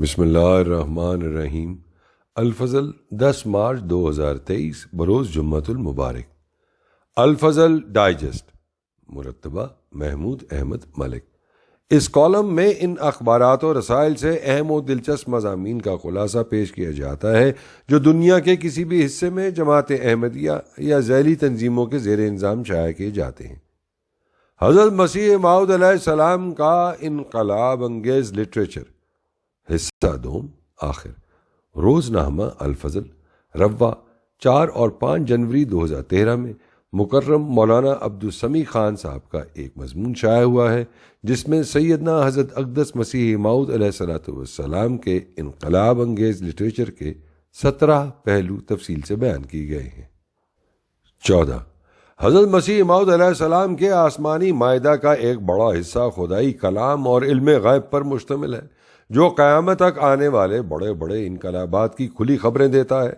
بسم اللہ الرحمن الرحیم۔ الفضل 10 مارچ 2023 بروز جمعۃ المبارک۔ الفضل ڈائجسٹ، مرتبہ محمود احمد ملک۔ اس کالم میں ان اخبارات و رسائل سے اہم و دلچسپ مضامین کا خلاصہ پیش کیا جاتا ہے جو دنیا کے کسی بھی حصے میں جماعت احمدیہ یا ذیلی تنظیموں کے زیر انظام شائع کیے جاتے ہیں۔ حضرت مسیح موعود علیہ السلام کا انقلاب انگیز لٹریچر، حصہ دوم، آخر۔ روزنامہ الفضل، رواں 4 اور 5 جنوری 2013 میں مکرم مولانا عبدالسمیع خان صاحب کا ایک مضمون شائع ہوا ہے جس میں سیدنا حضرت اقدس مسیح موعود علیہ السلام کے انقلاب انگیز لٹریچر کے 17 پہلو تفصیل سے بیان کیے گئے ہیں۔ 14 حضرت مسیح موعود علیہ السلام کے آسمانی مائدہ کا ایک بڑا حصہ خدائی کلام اور علم غیب پر مشتمل ہے جو قیامت تک آنے والے بڑے بڑے انقلابات کی کھلی خبریں دیتا ہے،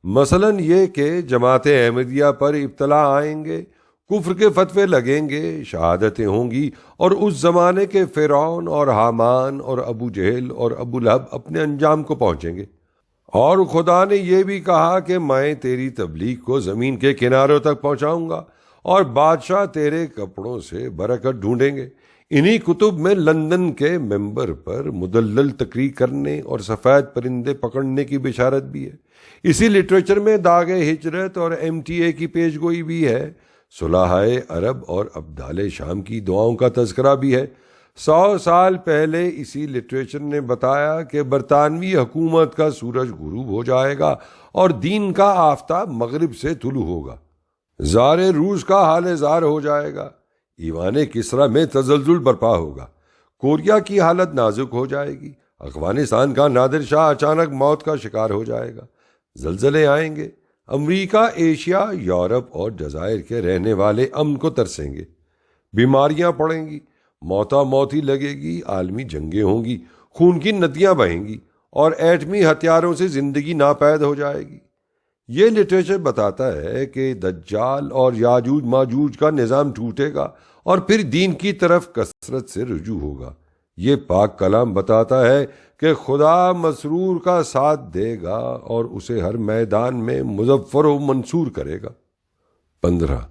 مثلا یہ کہ جماعت احمدیہ پر ابتلا آئیں گے، کفر کے فتوے لگیں گے، شہادتیں ہوں گی، اور اس زمانے کے فرعون اور حامان اور ابو جہل اور ابو لہب اپنے انجام کو پہنچیں گے۔ اور خدا نے یہ بھی کہا کہ میں تیری تبلیغ کو زمین کے کناروں تک پہنچاؤں گا اور بادشاہ تیرے کپڑوں سے برکت ڈھونڈیں گے۔ انہی کتب میں لندن کے ممبر پر مدلل تقریر کرنے اور سفید پرندے پکڑنے کی بشارت بھی ہے۔ اسی لٹریچر میں داغ ہجرت اور MTA کی پیش گوئی بھی ہے، صلحائے عرب اور ابدال شام کی دعاؤں کا تذکرہ بھی ہے۔ 100 سال پہلے اسی لٹریچر نے بتایا کہ برطانوی حکومت کا سورج غروب ہو جائے گا اور دین کا آفتاب مغرب سے طلوع ہوگا، زار روس کا حال زار ہو جائے گا، ایوان کسرا میں تزلزل برپا ہوگا، کوریا کی حالت نازک ہو جائے گی، افغانستان کا نادر شاہ اچانک موت کا شکار ہو جائے گا، زلزلے آئیں گے، امریکہ، ایشیا، یورپ اور جزائر کے رہنے والے امن کو ترسیں گے، بیماریاں پڑیں گی، موتا موتی لگے گی، عالمی جنگیں ہوں گی، خون کی ندیاں بہیں گی اور ایٹمی ہتھیاروں سے زندگی ناپید ہو جائے گی۔ یہ لٹریچر بتاتا ہے کہ دجال اور یاجوج ماجوج کا نظام ٹوٹے گا اور پھر دین کی طرف کثرت سے رجوع ہوگا۔ یہ پاک کلام بتاتا ہے کہ خدا مسرور کا ساتھ دے گا اور اسے ہر میدان میں مظفر و منصور کرے گا۔ 15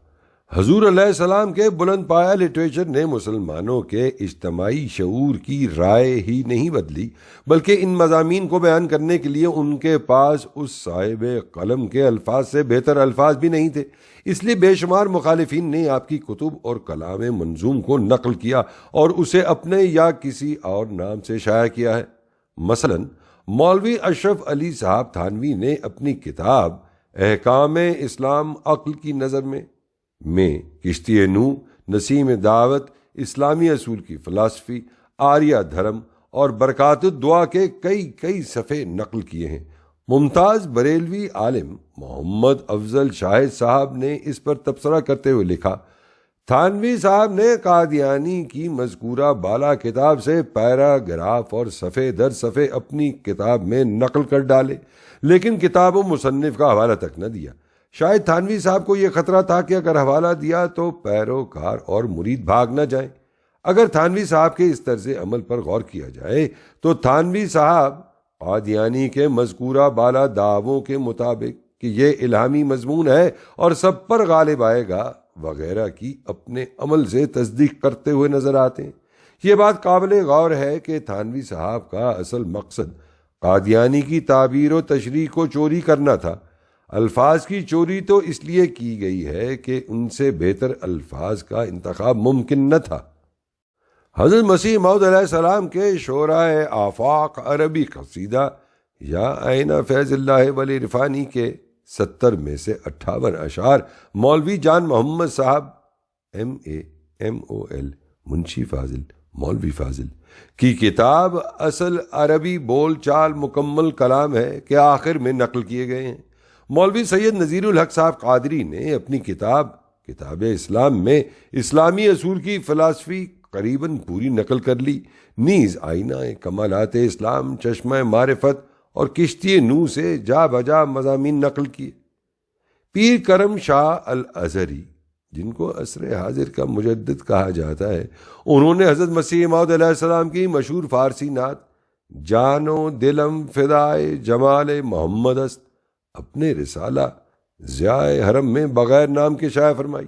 حضور علیہ السلام کے بلند پایہ لٹریچر نے مسلمانوں کے اجتماعی شعور کی رائے ہی نہیں بدلی، بلکہ ان مضامین کو بیان کرنے کے لیے ان کے پاس اس صاحب قلم کے الفاظ سے بہتر الفاظ بھی نہیں تھے۔ اس لیے بے شمار مخالفین نے آپ کی کتب اور کلام منظوم کو نقل کیا اور اسے اپنے یا کسی اور نام سے شائع کیا ہے۔ مثلا مولوی اشرف علی صاحب تھانوی نے اپنی کتاب احکام اسلام عقل کی نظر میں کشتی نو، نسیم دعوت، اسلامی اصول کی فلسفی، آریہ دھرم اور برکات الدعا کے کئی صفحے نقل کیے ہیں۔ ممتاز بریلوی عالم محمد افضل شاہد صاحب نے اس پر تبصرہ کرتے ہوئے لکھا، تھانوی صاحب نے قادیانی کی مذکورہ بالا کتاب سے پیراگراف اور صفحے در صفحے اپنی کتاب میں نقل کر ڈالے، لیکن کتاب و مصنف کا حوالہ تک نہ دیا۔ شاید تھانوی صاحب کو یہ خطرہ تھا کہ اگر حوالہ دیا تو پیروکار اور مرید بھاگ نہ جائیں۔ اگر تھانوی صاحب کے اس طرز عمل پر غور کیا جائے تو تھانوی صاحب قادیانی کے مذکورہ بالا دعووں کے مطابق کہ یہ الہامی مضمون ہے اور سب پر غالب آئے گا وغیرہ کی اپنے عمل سے تصدیق کرتے ہوئے نظر آتے ہیں۔ یہ بات قابل غور ہے کہ تھانوی صاحب کا اصل مقصد قادیانی کی تعبیر و تشریح کو چوری کرنا تھا۔ الفاظ کی چوری تو اس لیے کی گئی ہے کہ ان سے بہتر الفاظ کا انتخاب ممکن نہ تھا۔ حضرت مسیح موعود علیہ السلام کے شعرائے آفاق عربی قصیدہ یا عین فیض اللہ ولی رفانی کے 70 میں سے 58 اشعار مولوی جان محمد صاحب MA MOL منشی فاضل مولوی فاضل کی کتاب اصل عربی بول چال مکمل کلام ہے کہ آخر میں نقل کیے گئے ہیں۔ مولوی سید نذیر الحق صاحب قادری نے اپنی کتاب اسلام میں اسلامی اصول کی فلسفی قریباً پوری نقل کر لی، نیز آئینہ کمالات اسلام، چشمہ معرفت اور کشتی نو سے جا بجا مضامین نقل کیے۔ پیر کرم شاہ الازہری، جن کو عصر حاضر کا مجدد کہا جاتا ہے، انہوں نے حضرت مسیح موعود علیہ السلام کی مشہور فارسی نعت جانو دلم فدائے جمال محمد است، اپنے رسالہ ضیاء حرم میں بغیر نام کے شائع فرمائی۔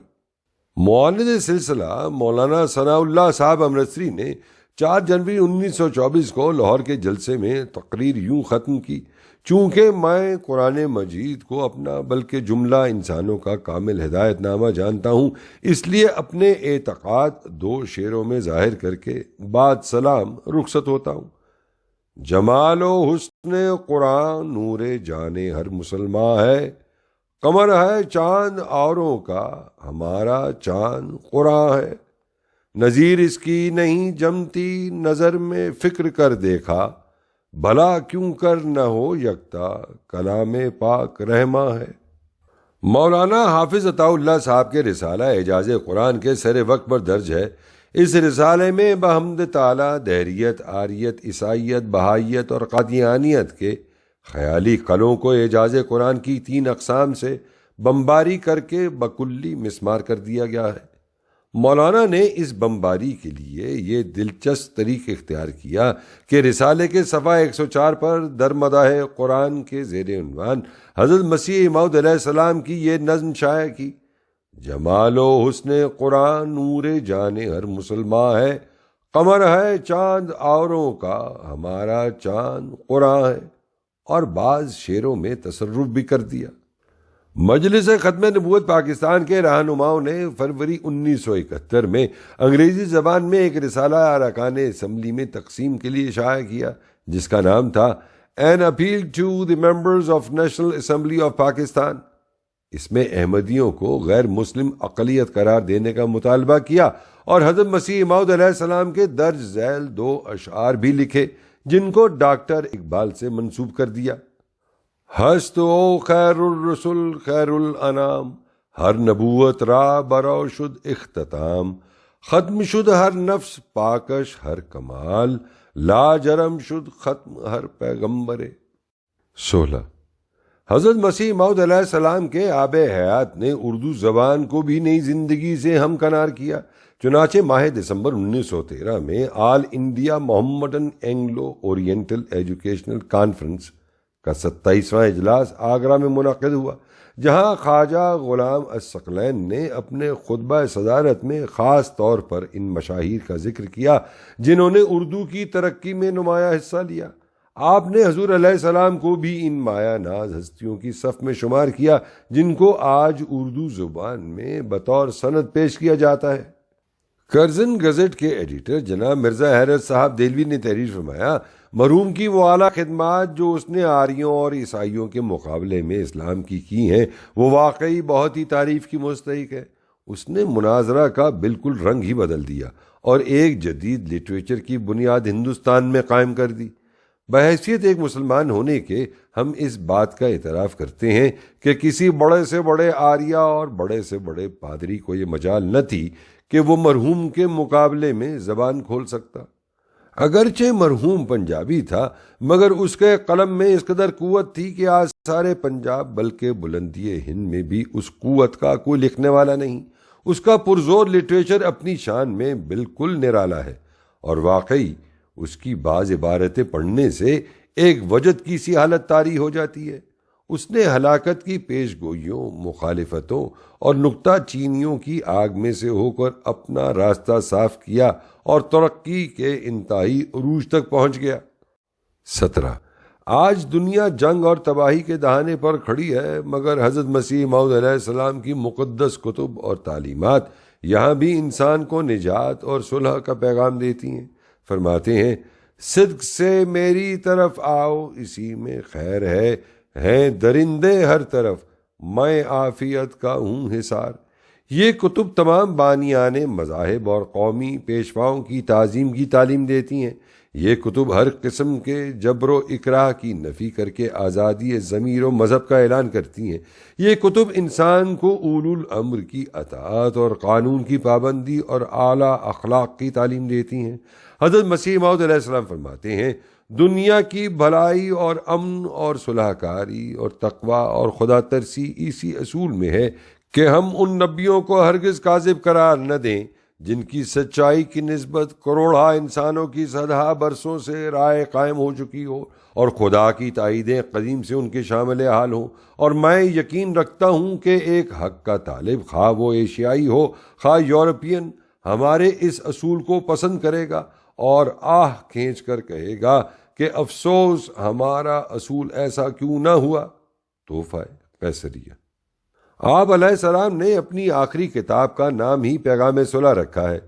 معاند سلسلہ مولانا ثناء اللہ صاحب امرتسری نے 4 جنوری 1924 کو لاہور کے جلسے میں تقریر یوں ختم کی: چونکہ میں قرآن مجید کو اپنا بلکہ جملہ انسانوں کا کامل ہدایت نامہ جانتا ہوں، اس لیے اپنے اعتقاد 2 شعروں میں ظاہر کر کے بعد سلام رخصت ہوتا ہوں۔ جمال و حسن قرآن نور جان ہر مسلمان ہے، قمر ہے چاند اوروں کا، ہمارا چاند قرآن ہے۔ نظیر اس کی نہیں جمتی نظر میں فکر کر دیکھا، بھلا کیوں کر نہ ہو یکتا کلام پاک رحماں ہے۔ مولانا حافظ عطاء اللہ صاحب کے رسالہ اعجاز قرآن کے سر وقت پر درج ہے۔ اس رسالے میں بحمد تعالیٰ دہریت، آریت، عیسائیت، بہائیت اور قادیانیت کے خیالی قلوں کو اعجاز قرآن کی 3 اقسام سے بمباری کر کے بکلی مسمار کر دیا گیا ہے۔ مولانا نے اس بمباری کے لیے یہ دلچسپ طریق اختیار کیا کہ رسالے کے صفحہ 104 پر در مداح قرآن کے زیر عنوان حضرت مسیح موعود علیہ السلام کی یہ نظم شائع کی: جمال و حسن قرآن نور جان ہر مسلمان ہے، قمر ہے چاند اوروں کا، ہمارا چاند قرآن ہے، اور بعض شعروں میں تصرف بھی کر دیا۔ مجلس ختم نبوت پاکستان کے رہنماؤں نے فروری 1971 میں انگریزی زبان میں ایک رسالہ ارکان اسمبلی میں تقسیم کے لیے شائع کیا، جس کا نام تھا an appeal to the members of National Assembly of Pakistan. اس میں احمدیوں کو غیر مسلم اقلیت قرار دینے کا مطالبہ کیا اور حضرت مسیح موعود علیہ السلام کے درج ذیل 2 اشعار بھی لکھے، جن کو ڈاکٹر اقبال سے منسوب کر دیا: ہست او خیر الرسل خیر الانام، ہر نبوت را برو شد اختتام، ختم شد ہر نفس پاکش ہر کمال، لا جرم شد ختم ہر پیغمبر۔ 16 حضرت مسیح موعود علیہ السلام کے آب حیات نے اردو زبان کو بھی نئی زندگی سے ہمکنار کیا۔ چنانچہ ماہ دسمبر 1913 میں آل India Mohammedan Anglo oriental educational conference کا 27واں اجلاس آگرہ میں منعقد ہوا، جہاں خواجہ غلام الثقلین نے اپنے خطبہ صدارت میں خاص طور پر ان مشاہیر کا ذکر کیا جنہوں نے اردو کی ترقی میں نمایاں حصہ لیا۔ آپ نے حضور علیہ السلام کو بھی ان مایہ ناز ہستیوں کی صف میں شمار کیا جن کو آج اردو زبان میں بطور سند پیش کیا جاتا ہے۔ کرزن گزٹ کے ایڈیٹر جناب مرزا حیرت صاحب دہلوی نے تحریر فرمایا: مرحوم کی وہ اعلیٰ خدمات جو اس نے آریوں اور عیسائیوں کے مقابلے میں اسلام کی ہیں وہ واقعی بہت ہی تعریف کی مستحق ہے۔ اس نے مناظرہ کا بالکل رنگ ہی بدل دیا اور ایک جدید لٹریچر کی بنیاد ہندوستان میں قائم کر دی۔ بحیثیت ایک مسلمان ہونے کے ہم اس بات کا اعتراف کرتے ہیں کہ کسی بڑے سے بڑے آریہ اور بڑے سے بڑے پادری کو یہ مجال نہ تھی کہ وہ مرحوم کے مقابلے میں زبان کھول سکتا۔ اگرچہ مرحوم پنجابی تھا مگر اس کے قلم میں اس قدر قوت تھی کہ آج سارے پنجاب بلکہ بلندی ہند میں بھی اس قوت کا کوئی لکھنے والا نہیں۔ اس کا پرزور لٹریچر اپنی شان میں بالکل نرالا ہے، اور واقعی اس کی بعض عبارتیں پڑھنے سے ایک وجد کی سی حالت طاری ہو جاتی ہے۔ اس نے ہلاکت کی پیش گوئیوں، مخالفتوں اور نکتہ چینیوں کی آگ میں سے ہو کر اپنا راستہ صاف کیا اور ترقی کے انتہائی عروج تک پہنچ گیا۔ 17 آج دنیا جنگ اور تباہی کے دہانے پر کھڑی ہے، مگر حضرت مسیح موعود علیہ السلام کی مقدس کتب اور تعلیمات یہاں بھی انسان کو نجات اور صلح کا پیغام دیتی ہیں۔ فرماتے ہیں: صدق سے میری طرف آؤ، اسی میں خیر ہے، ہیں درندے ہر طرف، میں عافیت کا ہوں حصار۔ یہ کتب تمام بانیان مذاہب اور قومی پیشواؤں کی تعظیم کی تعلیم دیتی ہیں۔ یہ کتب ہر قسم کے جبر و اکراہ کی نفی کر کے آزادی ضمیر و مذہب کا اعلان کرتی ہیں۔ یہ کتب انسان کو اولو الامر کی اطاعت اور قانون کی پابندی اور اعلیٰ اخلاق کی تعلیم دیتی ہیں۔ حضرت مسیح موعود علیہ السلام فرماتے ہیں: دنیا کی بھلائی اور امن اور صلح کاری اور تقوی اور خدا ترسی اسی اصول میں ہے کہ ہم ان نبیوں کو ہرگز کاذب قرار نہ دیں جن کی سچائی کی نسبت کروڑا انسانوں کی صدہ برسوں سے رائے قائم ہو چکی ہو اور خدا کی تائیدیں قدیم سے ان کے شامل حال ہوں، اور میں یقین رکھتا ہوں کہ ایک حق کا طالب، خواہ وہ ایشیائی ہو خواہ یورپین، ہمارے اس اصول کو پسند کرے گا اور آہ کھینچ کر کہے گا کہ افسوس ہمارا اصول ایسا کیوں نہ ہوا۔ تحفہ قیصریہ۔ آپ علیہ السلام نے اپنی آخری کتاب کا نام ہی پیغام صلح رکھا ہے۔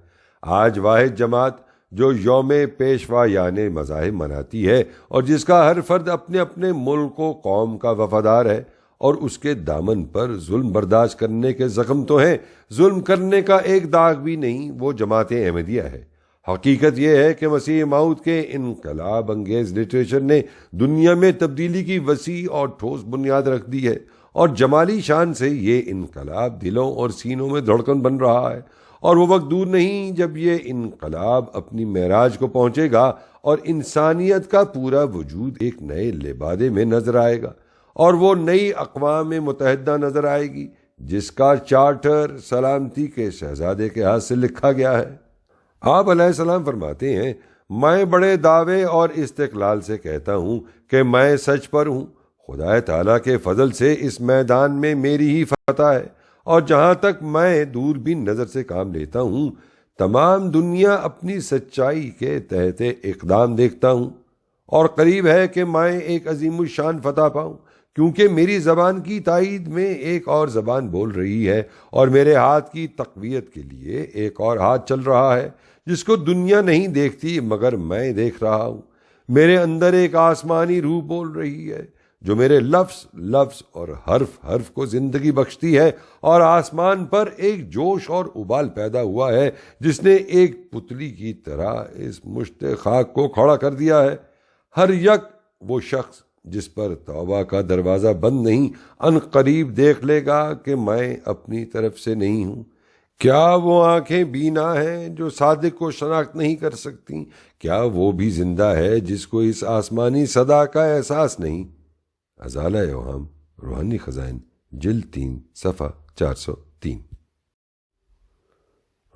آج واحد جماعت جو یوم پیشوا یعنی مذاہب مناتی ہے اور جس کا ہر فرد اپنے اپنے ملک و قوم کا وفادار ہے، اور اس کے دامن پر ظلم برداشت کرنے کے زخم تو ہیں، ظلم کرنے کا ایک داغ بھی نہیں، وہ جماعت احمدیہ ہے۔ حقیقت یہ ہے کہ مسیح موعود کے انقلاب انگیز لٹریچر نے دنیا میں تبدیلی کی وسیع اور ٹھوس بنیاد رکھ دی ہے، اور جمالی شان سے یہ انقلاب دلوں اور سینوں میں دھڑکن بن رہا ہے، اور وہ وقت دور نہیں جب یہ انقلاب اپنی معراج کو پہنچے گا اور انسانیت کا پورا وجود ایک نئے لبادے میں نظر آئے گا، اور وہ نئی اقوام متحدہ نظر آئے گی جس کا چارٹر سلامتی کے شہزادے کے ہاتھ سے لکھا گیا ہے۔ آپ علیہ السلام فرماتے ہیں، میں بڑے دعوے اور استقلال سے کہتا ہوں کہ میں سچ پر ہوں۔ خدا تعالیٰ کے فضل سے اس میدان میں میری ہی فتح ہے، اور جہاں تک میں دوربین نظر سے کام لیتا ہوں، تمام دنیا اپنی سچائی کے تحت اقدام دیکھتا ہوں، اور قریب ہے کہ میں ایک عظیم الشان فتح پاؤں، کیونکہ میری زبان کی تائید میں ایک اور زبان بول رہی ہے، اور میرے ہاتھ کی تقویت کے لیے ایک اور ہاتھ چل رہا ہے جس کو دنیا نہیں دیکھتی مگر میں دیکھ رہا ہوں۔ میرے اندر ایک آسمانی روح بول رہی ہے جو میرے لفظ اور حرف کو زندگی بخشتی ہے، اور آسمان پر ایک جوش اور ابال پیدا ہوا ہے جس نے ایک پتلی کی طرح اس مشت خاک کو کھڑا کر دیا ہے۔ ہر یک وہ شخص جس پر توبہ کا دروازہ بند نہیں، ان قریب دیکھ لے گا کہ میں اپنی طرف سے نہیں ہوں۔ کیا وہ آنکھیں بینا ہیں جو صادق کو شناخت نہیں کر سکتی؟ کیا وہ بھی زندہ ہے جس کو اس آسمانی صدا کا احساس نہیں؟ ازالہ اوہام، روحانی خزائن، جلد 3 صفحہ 403۔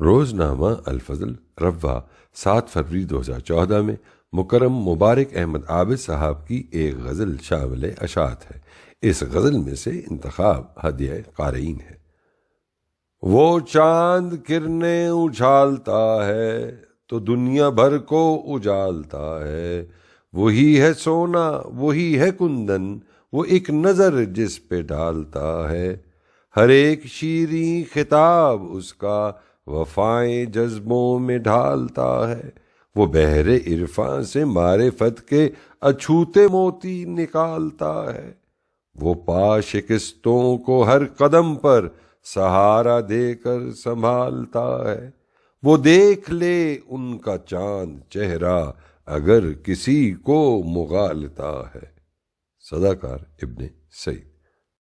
روزنامہ الفضل رواں 7 فروری 2014 میں مکرم مبارک احمد عابد صاحب کی ایک غزل شامل اشاعت ہے۔ اس غزل میں سے انتخاب ہدیہ قارئین ہے۔ وہ چاند کرنیں اچھالتا ہے تو دنیا بھر کو اجالتا ہے، وہی ہے سونا وہی ہے کندن، وہ ایک نظر جس پہ ڈالتا ہے، ہر ایک شیریں خطاب اس کا وفائیں جذبوں میں ڈھالتا ہے، وہ بحر عرفاں سے معرفت کے اچھوتے موتی نکالتا ہے، وہ پا شکستوں کو ہر قدم پر سہارا دے کر سنبھالتا ہے، وہ دیکھ لے ان کا چاند چہرہ اگر کسی کو مغالتا ہے۔ صداکار ابن سعید۔